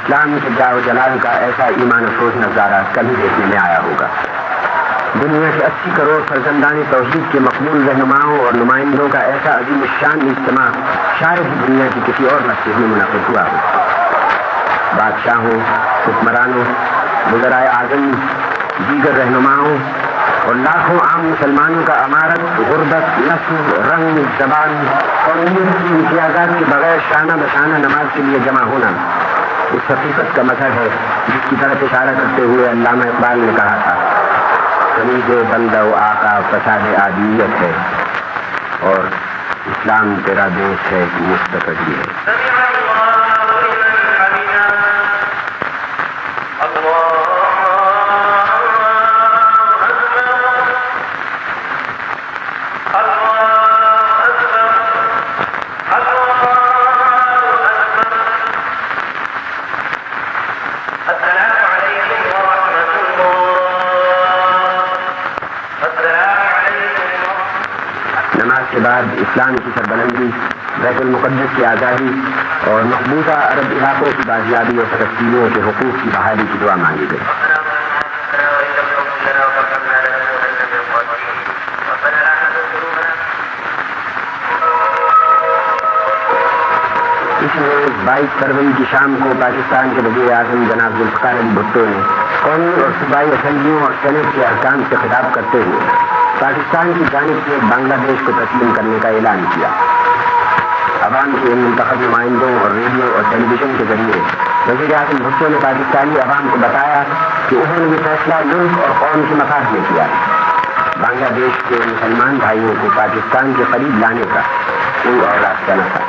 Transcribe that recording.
اسلام کے جاہ و جلال کا ایسا ایمان افروز نظارہ کبھی دیکھنے میں آیا ہوگا۔ دنیا کے 80 کروڑ فرزندان توحید کے مقبول رہنماؤں اور نمائندوں کا ایسا عظیم الشان اجتماع شاید ہی دنیا کی کسی اور مسجد میں منعقد ہوا ہو۔ بادشاہوں، حکمرانوں، وزرائے اعظم، دیگر رہنماؤں اور لاکھوں عام مسلمانوں کا امارت، غربت، نسل، رنگ، زبان اور قومیت کی امتیازات کے بغیر شانہ بشانہ نماز کے لیے جمع ہونا اس حقیقت کا مظہر ہے جس کی طرف اشارہ کرتے ہوئے علامہ اقبال نے کہا تھا، خلید بندہ و آقا فساد آدمیت ہے اور اسلام تیرا دیش ہے کہ مستقبل ہے۔ نماز کے بعد اسلام کی سربلندی، بیت المقدس کی آزادی اور مقبوضہ عرب علاقوں کی بازیابی اور فلسطینیوں کے حقوق کی بحالی کی دعا مانگی گئی۔ اس میں 22 فروری کی شام کو پاکستان کے وزیر اعظم جناب ذوالفقار علی بھٹو نے قومی اور صوبائی اسمبلیوں اور سینٹ کے ارکان سے خطاب کرتے ہوئے پاکستان کی جانب سے بنگلہ دیش کو تسلیم کرنے کا اعلان کیا۔ عوام کے منتخب نمائندوں اور ریڈیو اور ٹیلی ویژن کے ذریعے وزیر اعظم بھٹو نے پاکستانی عوام کو بتایا کہ انہوں نے یہ فیصلہ ملک اور قوم کے مفاد میں کیا ہے۔ بنگلہ دیش کے مسلمان بھائیوں کو پاکستان کے قریب لانے کا کوئی اور راستہ نہ تھا۔